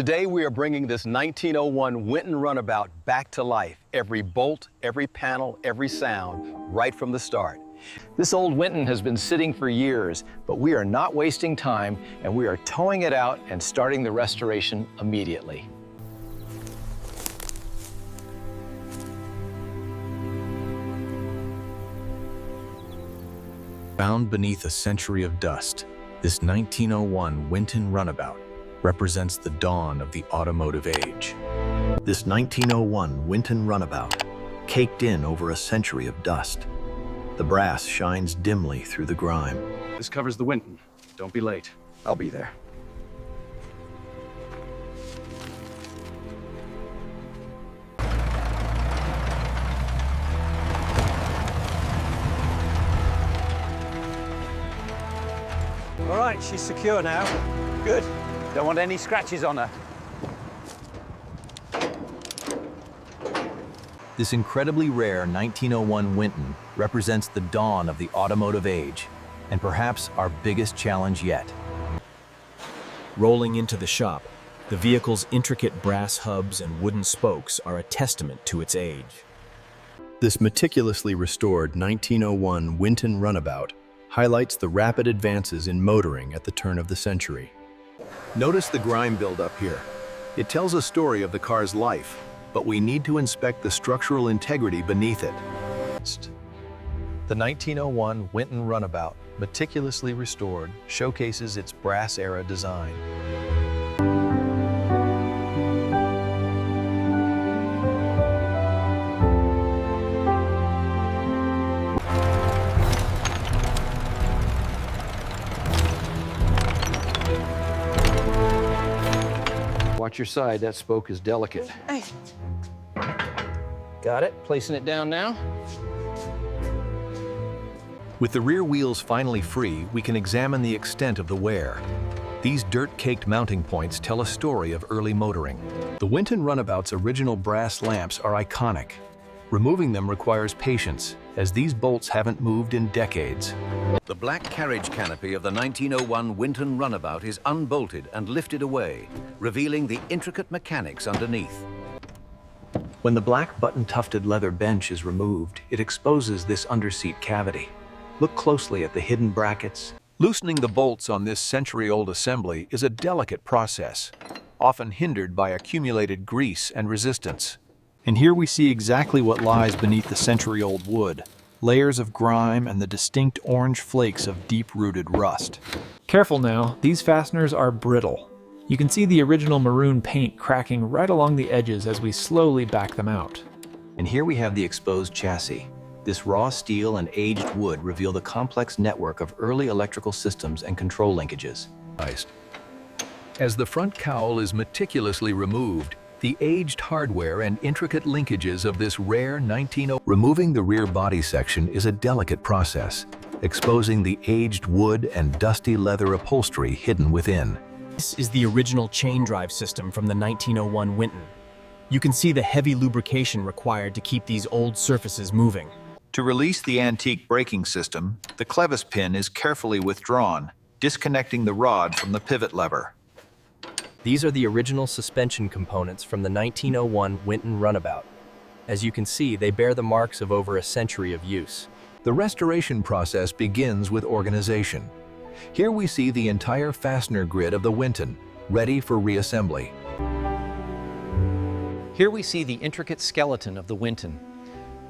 Today we are bringing this 1901 Winton Runabout back to life. Every bolt, every panel, every sound, right from the start. This old Winton has been sitting for years, but we are not wasting time and we are towing it out and starting the restoration immediately. Found beneath a century of dust, this 1901 Winton Runabout represents the dawn of the automotive age. This 1901 Winton Runabout, caked in over a century of dust. The brass shines dimly through the grime. This covers the Winton. Don't be late. I'll be there. All right, she's secure now. Good. Don't want any scratches on her. This incredibly rare 1901 Winton represents the dawn of the automotive age, and perhaps our biggest challenge yet. Rolling into the shop, the vehicle's intricate brass hubs and wooden spokes are a testament to its age. This meticulously restored 1901 Winton Runabout highlights the rapid advances in motoring at the turn of the century. Notice the grime buildup here. It tells a story of the car's life, but we need to inspect the structural integrity beneath it. The 1901 Winton Runabout, meticulously restored, showcases its brass-era design. Watch your side, that spoke is delicate. Got it, placing it down now. With the rear wheels finally free, we can examine the extent of the wear. These dirt-caked mounting points tell a story of early motoring. The Winton Runabout's original brass lamps are iconic. Removing them requires patience, as these bolts haven't moved in decades. The black carriage canopy of the 1901 Winton Runabout is unbolted and lifted away, revealing the intricate mechanics underneath. When the black button-tufted leather bench is removed, it exposes this underseat cavity. Look closely at the hidden brackets. Loosening the bolts on this century-old assembly is a delicate process, often hindered by accumulated grease and resistance. And here we see exactly what lies beneath the century-old wood. Layers of grime and the distinct orange flakes of deep-rooted rust. Careful now, these fasteners are brittle. You can see the original maroon paint cracking right along the edges as we slowly back them out. And here we have the exposed chassis. This raw steel and aged wood reveal the complex network of early electrical systems and control linkages. As the front cowl is meticulously removed, the aged hardware and intricate linkages of this rare 1901. Removing the rear body section is a delicate process, exposing the aged wood and dusty leather upholstery hidden within. This is the original chain drive system from the 1901 Winton. You can see the heavy lubrication required to keep these old surfaces moving. To release the antique braking system, the clevis pin is carefully withdrawn, disconnecting the rod from the pivot lever. These are the original suspension components from the 1901 Winton Runabout. As you can see, they bear the marks of over a century of use. The restoration process begins with organization. Here we see the entire fastener grid of the Winton, ready for reassembly. Here we see the intricate skeleton of the Winton.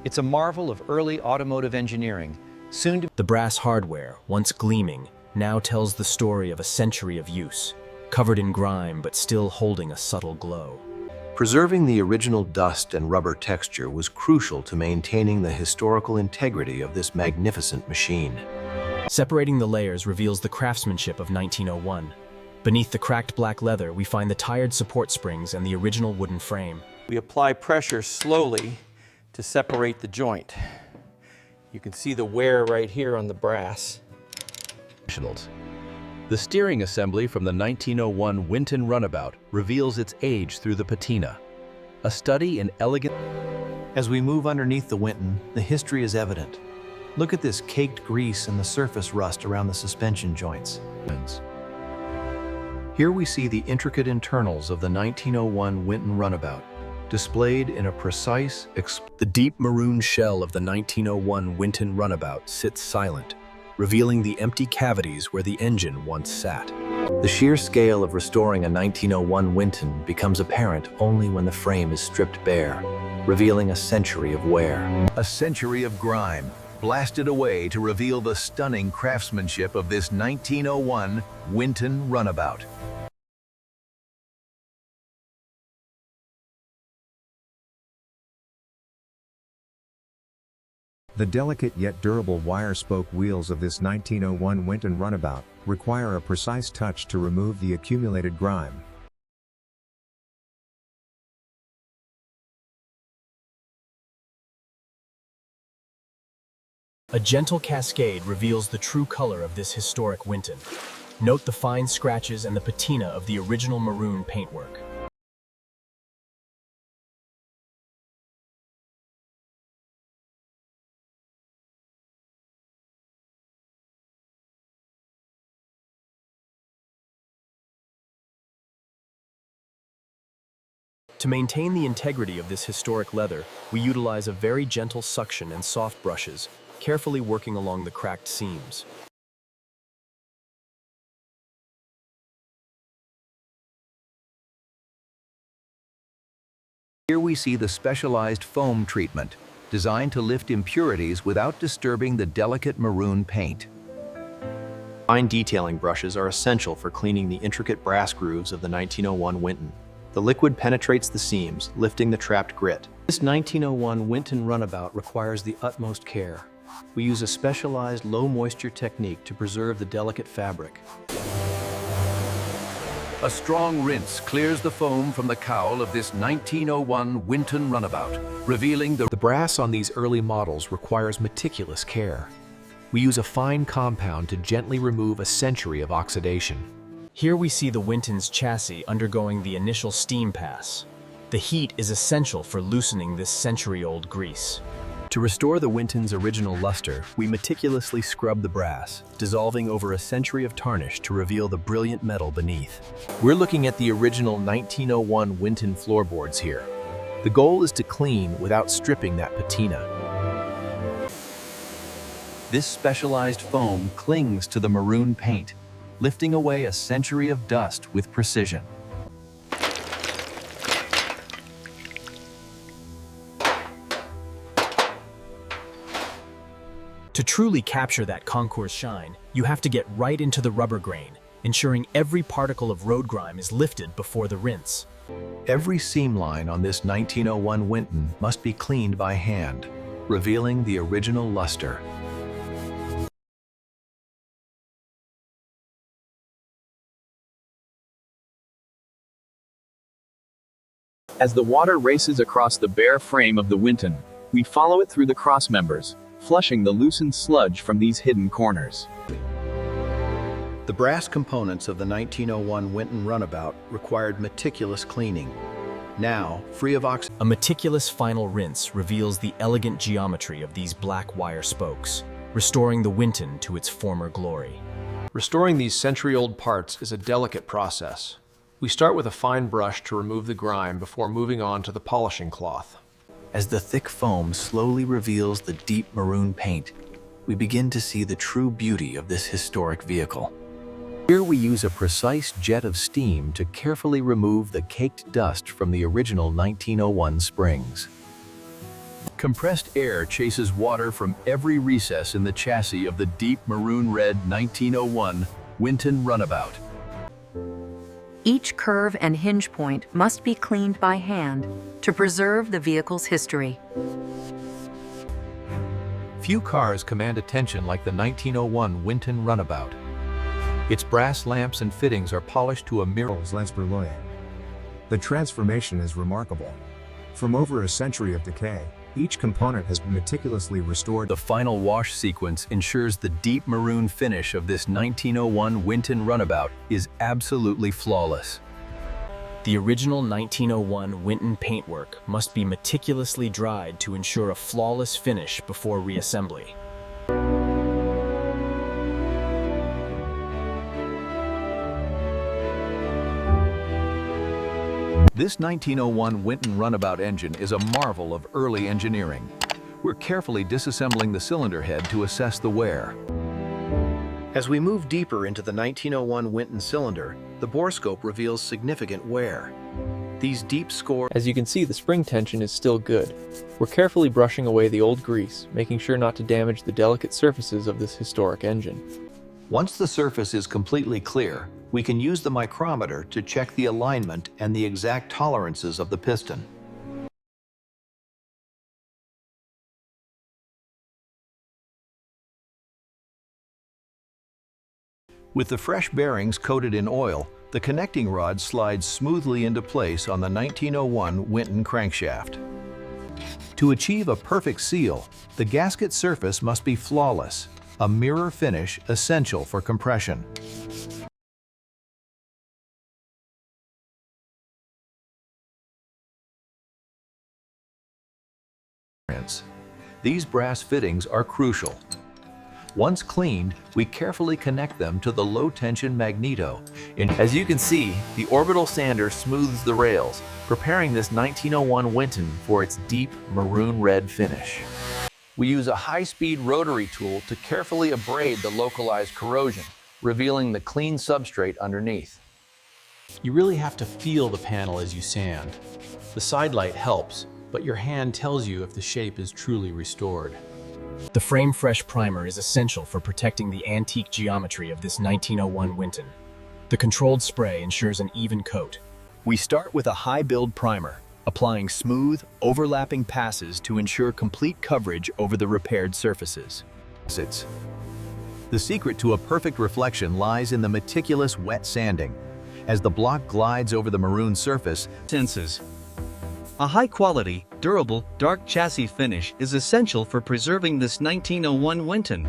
It's a marvel of early automotive engineering, soon to... The brass hardware, once gleaming, now tells the story of a century of use, covered in grime but still holding a subtle glow. Preserving the original dust and rubber texture was crucial to maintaining the historical integrity of this magnificent machine. Separating the layers reveals the craftsmanship of 1901. Beneath the cracked black leather, we find the tired support springs and the original wooden frame. We apply pressure slowly to separate the joint. You can see the wear right here on the brass. The steering assembly from the 1901 Winton Runabout reveals its age through the patina, a study in elegant... As we move underneath the Winton, the history is evident. Look at this caked grease and the surface rust around the suspension joints. Here we see the intricate internals of the 1901 Winton Runabout, displayed in a precise, The deep maroon shell of the 1901 Winton Runabout sits silent, revealing the empty cavities where the engine once sat. The sheer scale of restoring a 1901 Winton becomes apparent only when the frame is stripped bare, revealing a century of wear. A century of grime, blasted away to reveal the stunning craftsmanship of this 1901 Winton Runabout. The delicate yet durable wire spoke wheels of this 1901 Winton Runabout require a precise touch to remove the accumulated grime. A gentle cascade reveals the true color of this historic Winton. Note the fine scratches and the patina of the original maroon paintwork. To maintain the integrity of this historic leather, we utilize a very gentle suction and soft brushes, carefully working along the cracked seams. Here we see the specialized foam treatment, designed to lift impurities without disturbing the delicate maroon paint. Fine detailing brushes are essential for cleaning the intricate brass grooves of the 1901 Winton. The liquid penetrates the seams, lifting the trapped grit. This 1901 Winton Runabout requires the utmost care. We use a specialized low-moisture technique to preserve the delicate fabric. A strong rinse clears the foam from the cowl of this 1901 Winton Runabout, revealing the The brass on these early models requires meticulous care. We use a fine compound to gently remove a century of oxidation. Here we see the Winton's chassis undergoing the initial steam pass. The heat is essential for loosening this century-old grease. To restore the Winton's original luster, we meticulously scrub the brass, dissolving over a century of tarnish to reveal the brilliant metal beneath. We're looking at the original 1901 Winton floorboards here. The goal is to clean without stripping that patina. This specialized foam clings to the maroon paint, lifting away a century of dust with precision. To truly capture that concours shine, you have to get right into the rubber grain, ensuring every particle of road grime is lifted before the rinse. Every seam line on this 1901 Winton must be cleaned by hand, revealing the original luster. As the water races across the bare frame of the Winton, we follow it through the cross members, flushing the loosened sludge from these hidden corners. The brass components of the 1901 Winton Runabout required meticulous cleaning. Now, free of oxygen. A meticulous final rinse reveals the elegant geometry of these black wire spokes, restoring the Winton to its former glory. Restoring these century-old parts is a delicate process. We start with a fine brush to remove the grime before moving on to the polishing cloth. As the thick foam slowly reveals the deep maroon paint, we begin to see the true beauty of this historic vehicle. Here we use a precise jet of steam to carefully remove the caked dust from the original 1901 springs. Compressed air chases water from every recess in the chassis of the deep maroon red 1901 Winton Runabout. Each curve and hinge point must be cleaned by hand to preserve the vehicle's history. Few cars command attention like the 1901 Winton Runabout. Its brass lamps and fittings are polished to a mirror. The transformation is remarkable. From over a century of decay, each component has been meticulously restored. The final wash sequence ensures the deep maroon finish of this 1901 Winton Runabout is absolutely flawless. The original 1901 Winton paintwork must be meticulously dried to ensure a flawless finish before reassembly. This 1901 Winton Runabout engine is a marvel of early engineering. We're carefully disassembling the cylinder head to assess the wear. As we move deeper into the 1901 Winton cylinder, the bore scope reveals significant wear. These deep scores... As you can see, the spring tension is still good. We're carefully brushing away the old grease, making sure not to damage the delicate surfaces of this historic engine. Once the surface is completely clear, we can use the micrometer to check the alignment and the exact tolerances of the piston. With the fresh bearings coated in oil, the connecting rod slides smoothly into place on the 1901 Winton crankshaft. To achieve a perfect seal, the gasket surface must be flawless, a mirror finish essential for compression. These brass fittings are crucial. Once cleaned, we carefully connect them to the low-tension magneto. As you can see, the orbital sander smooths the rails, preparing this 1901 Winton for its deep maroon red finish. We use a high-speed rotary tool to carefully abrade the localized corrosion, revealing the clean substrate underneath. You really have to feel the panel as you sand. The side light helps, but your hand tells you if the shape is truly restored. The Frame Fresh Primer is essential for protecting the antique geometry of this 1901 Winton. The controlled spray ensures an even coat. We start with a high-build primer, applying smooth, overlapping passes to ensure complete coverage over the repaired surfaces. The secret to a perfect reflection lies in the meticulous wet sanding. As the block glides over the maroon surface, a high-quality, durable, dark chassis finish is essential for preserving this 1901 Winton.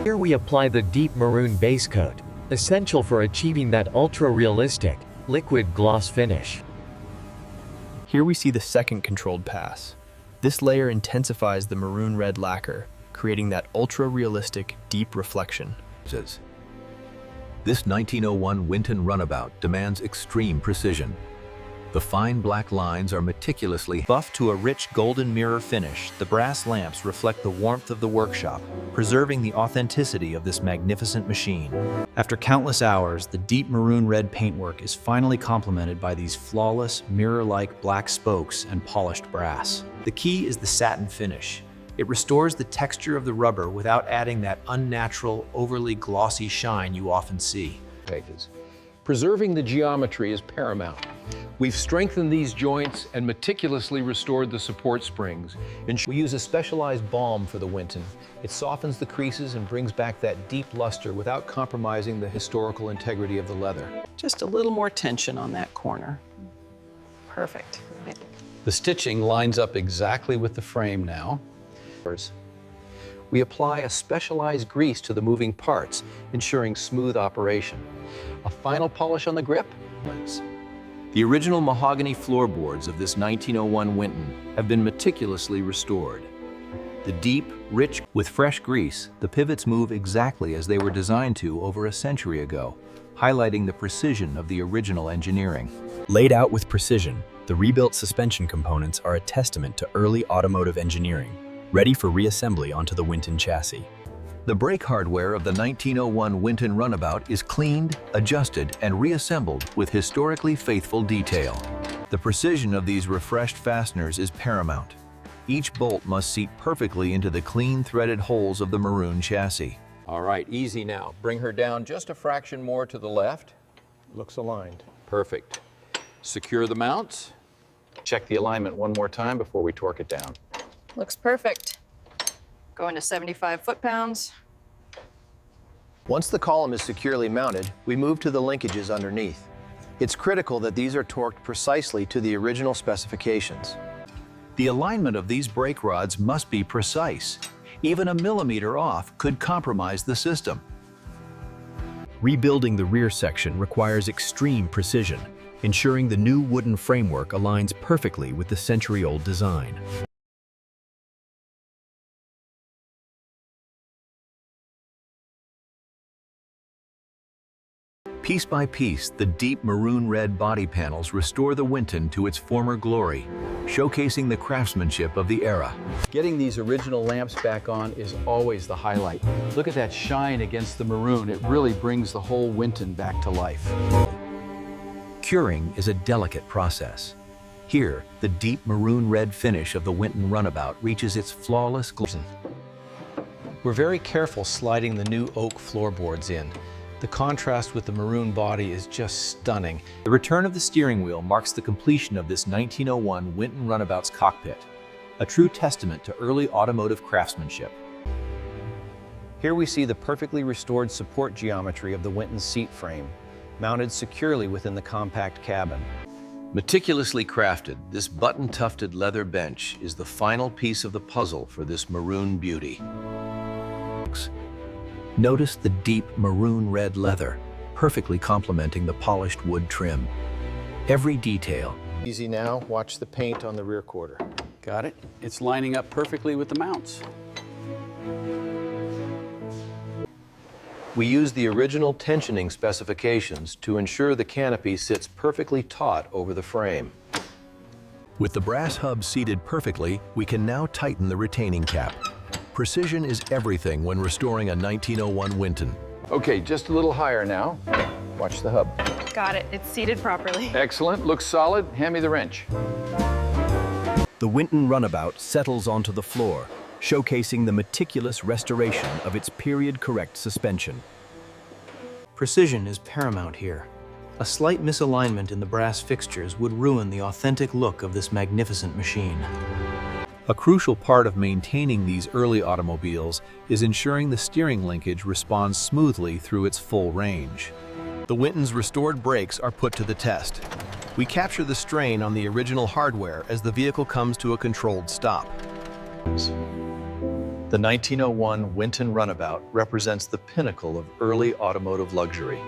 Here we apply the deep maroon base coat, essential for achieving that ultra-realistic, liquid gloss finish. Here we see the second controlled pass. This layer intensifies the maroon red lacquer, creating that ultra-realistic, deep reflection. This 1901 Winton Runabout demands extreme precision. The fine black lines are meticulously buffed to a rich golden mirror finish. The brass lamps reflect the warmth of the workshop, preserving the authenticity of this magnificent machine. After countless hours, the deep maroon red paintwork is finally complemented by these flawless, mirror-like black spokes and polished brass. The key is the satin finish. It restores the texture of the rubber without adding that unnatural, overly glossy shine you often see. Preserving the geometry is paramount. We've strengthened these joints and meticulously restored the support springs. We use a specialized balm for the Winton. It softens the creases and brings back that deep luster without compromising the historical integrity of the leather. Just a little more tension on that corner. Perfect. The stitching lines up exactly with the frame now. We apply a specialized grease to the moving parts, ensuring smooth operation. A final polish on the grip. The original mahogany floorboards of this 1901 Winton have been meticulously restored. The deep, rich, with fresh grease, the pivots move exactly as they were designed to over a century ago, highlighting the precision of the original engineering. Laid out with precision, the rebuilt suspension components are a testament to early automotive engineering, ready for reassembly onto the Winton chassis. The brake hardware of the 1901 Winton Runabout is cleaned, adjusted, and reassembled with historically faithful detail. The precision of these refreshed fasteners is paramount. Each bolt must seat perfectly into the clean threaded holes of the maroon chassis. All right, easy now. Bring her down just a fraction more to the left. Looks aligned. Perfect. Secure the mounts. Check the alignment one more time before we torque it down. Looks perfect. Going to 75 foot-pounds. Once the column is securely mounted, we move to the linkages underneath. It's critical that these are torqued precisely to the original specifications. The alignment of these brake rods must be precise. Even a millimeter off could compromise the system. Rebuilding the rear section requires extreme precision, ensuring the new wooden framework aligns perfectly with the century-old design. Piece by piece, the deep maroon red body panels restore the Winton to its former glory, showcasing the craftsmanship of the era. Getting these original lamps back on is always the highlight. Look at that shine against the maroon. It really brings the whole Winton back to life. Curing is a delicate process. Here, the deep maroon red finish of the Winton Runabout reaches its flawless glow. We're very careful sliding the new oak floorboards in. The contrast with the maroon body is just stunning. The return of the steering wheel marks the completion of this 1901 Winton Runabout's cockpit, a true testament to early automotive craftsmanship. Here we see the perfectly restored support geometry of the Winton seat frame, mounted securely within the compact cabin. Meticulously crafted, this button-tufted leather bench is the final piece of the puzzle for this maroon beauty. Notice the deep maroon red leather, perfectly complementing the polished wood trim. Every detail. Easy now, watch the paint on the rear quarter. Got it? It's lining up perfectly with the mounts. We use the original tensioning specifications to ensure the canopy sits perfectly taut over the frame. With the brass hub seated perfectly, we can now tighten the retaining cap. Precision is everything when restoring a 1901 Winton. Okay, just a little higher now. Watch the hub. Got it. It's seated properly. Excellent. Looks solid. Hand me the wrench. The Winton Runabout settles onto the floor, showcasing the meticulous restoration of its period-correct suspension. Precision is paramount here. A slight misalignment in the brass fixtures would ruin the authentic look of this magnificent machine. A crucial part of maintaining these early automobiles is ensuring the steering linkage responds smoothly through its full range. The Winton's restored brakes are put to the test. We capture the strain on the original hardware as the vehicle comes to a controlled stop. The 1901 Winton Runabout represents the pinnacle of early automotive luxury.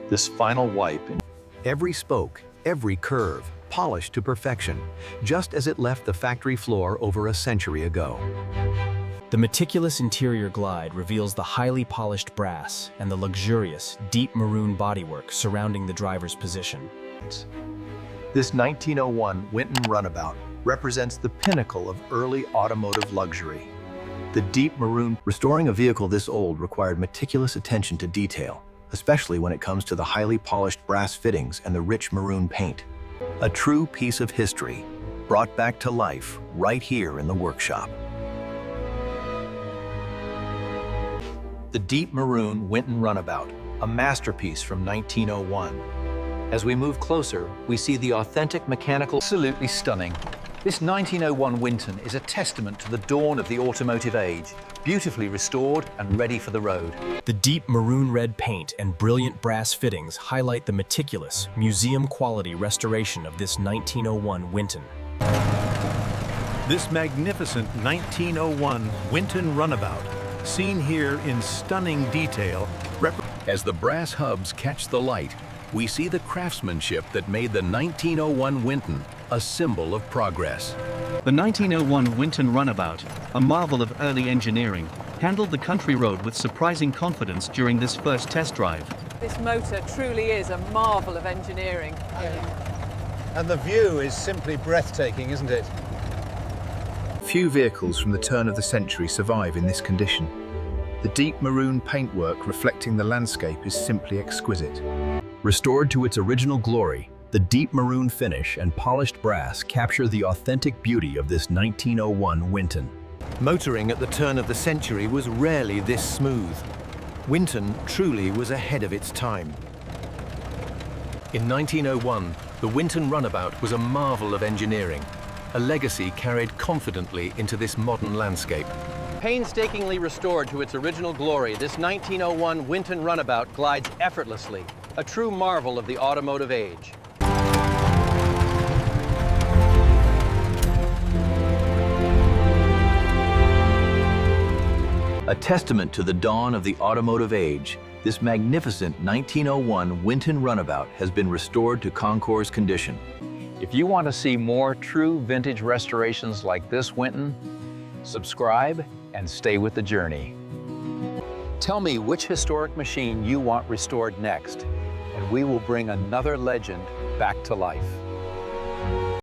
This final wipe. Every spoke, every curve, polished to perfection, just as it left the factory floor over a century ago. The meticulous interior glide reveals the highly polished brass and the luxurious, deep maroon bodywork surrounding the driver's position. This 1901 Winton Runabout represents the pinnacle of early automotive luxury. The deep maroon. Restoring a vehicle this old required meticulous attention to detail, especially when it comes to the highly polished brass fittings and the rich maroon paint. A true piece of history, brought back to life right here in the workshop. The deep maroon Winton Runabout, a masterpiece from 1901. As we move closer, we see the authentic mechanical. Absolutely stunning. This 1901 Winton is a testament to the dawn of the automotive age, beautifully restored and ready for the road. The deep maroon red paint and brilliant brass fittings highlight the meticulous, museum-quality restoration of this 1901 Winton. This magnificent 1901 Winton Runabout, seen here in stunning detail. As the brass hubs catch the light, we see the craftsmanship that made the 1901 Winton a symbol of progress. The 1901 Winton Runabout, a marvel of early engineering, handled the country road with surprising confidence during this first test drive. This motor truly is a marvel of engineering. And the view is simply breathtaking, isn't it? Few vehicles from the turn of the century survive in this condition. The deep maroon paintwork reflecting the landscape is simply exquisite. Restored to its original glory, the deep maroon finish and polished brass capture the authentic beauty of this 1901 Winton. Motoring at the turn of the century was rarely this smooth. Winton truly was ahead of its time. In 1901, the Winton Runabout was a marvel of engineering, a legacy carried confidently into this modern landscape. Painstakingly restored to its original glory, this 1901 Winton Runabout glides effortlessly, a true marvel of the automotive age. A testament to the dawn of the automotive age, this magnificent 1901 Winton Runabout has been restored to concours condition. If you want to see more true vintage restorations like this Winton, subscribe and stay with the journey. Tell me which historic machine you want restored next, and and we will bring another legend back to life.